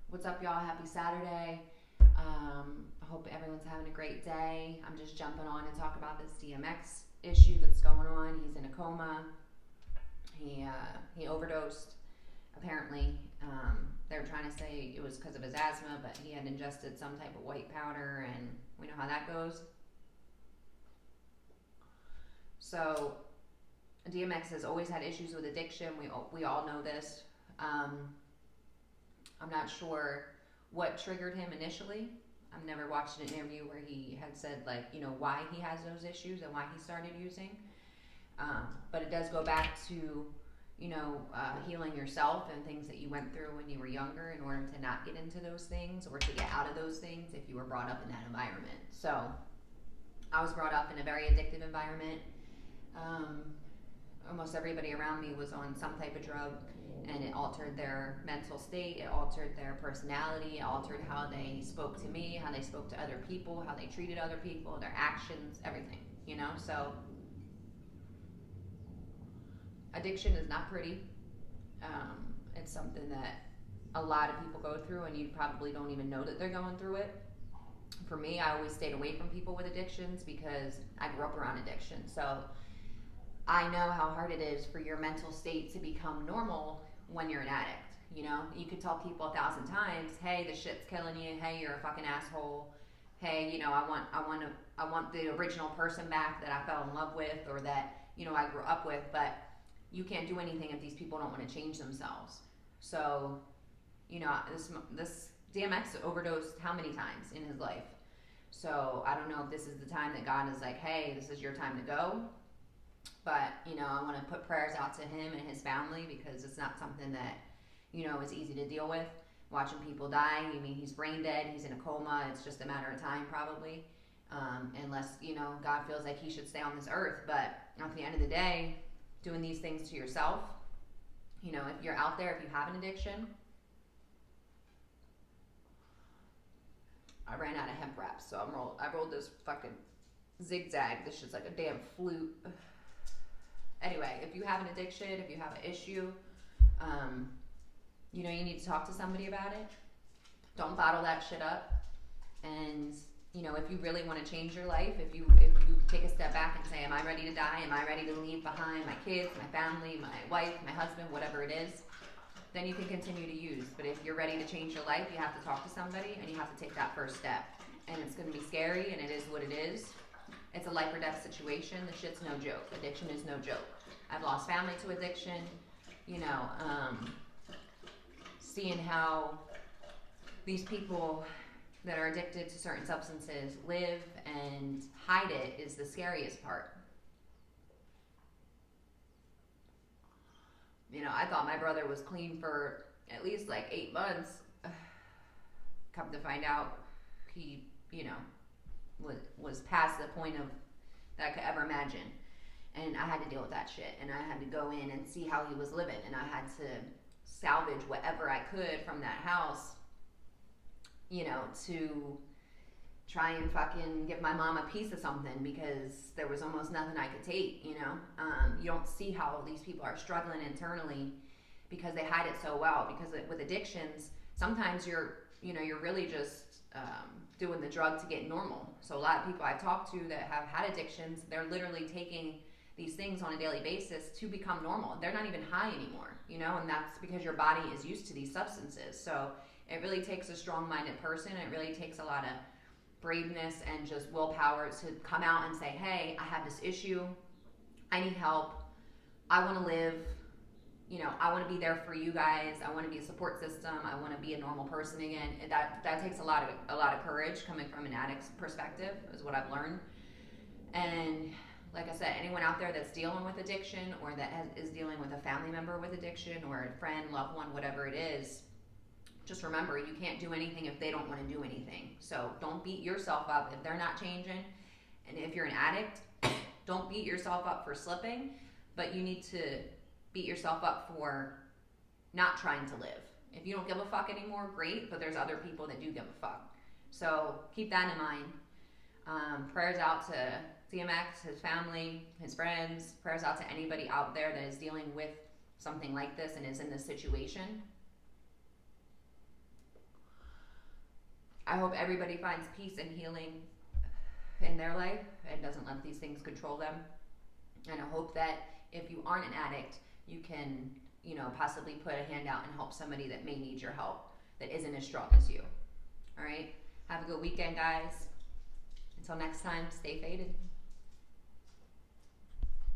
What's up, y'all? Happy Saturday. I hope everyone's having a great day. I'm just jumping on to talk about this DMX issue that's going on. He's in a coma. He overdosed. Apparently, they were trying to say it was because of his asthma, but he had ingested some type of white powder, and we know how that goes. So, DMX has always had issues with addiction. We all know this. I'm not sure what triggered him initially. I've never watched an interview where he had said, like, why he has those issues and why he started using. But it does go back to, healing yourself and things that you went through when you were younger in order to not get into those things or to get out of those things if you were brought up in that environment. So I was brought up in a very addictive environment. Almost everybody around me was on some type of drug, and it altered their mental state, it altered their personality, it altered how they spoke to me, how they spoke to other people, how they treated other people, their actions, everything, So addiction is not pretty. It's something that a lot of people go through, and you probably don't even know that they're going through it. For me, I always stayed away from people with addictions because I grew up around addiction. So I know how hard it is for your mental state to become normal when you're an addict. You could tell people 1,000 times, "Hey, this shit's killing you. Hey, you're a fucking asshole. Hey, I want the original person back that I fell in love with or that I grew up with." But you can't do anything if these people don't want to change themselves. So, this DMX overdosed how many times in his life? So I don't know if this is the time that God is like, "Hey, this is your time to go." But, I want to put prayers out to him and his family because it's not something that, is easy to deal with. Watching people die, he's brain dead, he's in a coma, it's just a matter of time probably. Unless, God feels like he should stay on this earth. But at the end of the day, doing these things to yourself, if you're out there, if you have an addiction. I ran out of hemp wraps, so I rolled this fucking zigzag. This shit's like a damn flute. Anyway, if you have an addiction, if you have an issue, you need to talk to somebody about it. Don't bottle that shit up. And, if you really want to change your life, if you take a step back and say, am I ready to die? Am I ready to leave behind my kids, my family, my wife, my husband, whatever it is, then you can continue to use. But if you're ready to change your life, you have to talk to somebody and you have to take that first step. And it's going to be scary, and it is what it is. It's a life or death situation. The shit's no joke. Addiction is no joke. I've lost family to addiction. Seeing how these people that are addicted to certain substances live and hide it is the scariest part. I thought my brother was clean for at least like 8 months. Come to find out, he, was past the point of that I could ever imagine. And I had to deal with that shit. And I had to go in and see how he was living. And I had to salvage whatever I could from that house, to try and fucking give my mom a piece of something because there was almost nothing I could take, You don't see how these people are struggling internally because they hide it so well. Because with addictions, sometimes you're really just doing the drug to get normal. So a lot of people I talk to that have had addictions, they're literally taking these things on a daily basis to become normal. They're not even high anymore, and that's because your body is used to these substances. So it really takes a strong-minded person. It really takes a lot of braveness and just willpower to come out and say, hey, I have this issue. I need help. I want to live. I want to be there for you guys. I want to be a support system. I want to be a normal person again. And that takes a lot of courage coming from an addict's perspective, is what I've learned. And like I said, anyone out there that's dealing with addiction or that is dealing with a family member with addiction or a friend, loved one, whatever it is, just remember, you can't do anything if they don't want to do anything. So don't beat yourself up if they're not changing. And if you're an addict, don't beat yourself up for slipping, but you need to beat yourself up for not trying to live. If you don't give a fuck anymore, great, but there's other people that do give a fuck. So keep that in mind. Prayers out to DMX, his family, his friends. Prayers out to anybody out there that is dealing with something like this and is in this situation. I hope everybody finds peace and healing in their life and doesn't let these things control them. And I hope that if you aren't an addict, you can, you know, possibly put a hand out and help somebody that may need your help, that isn't as strong as you. All right? Have a good weekend, guys. Until next time, stay faded.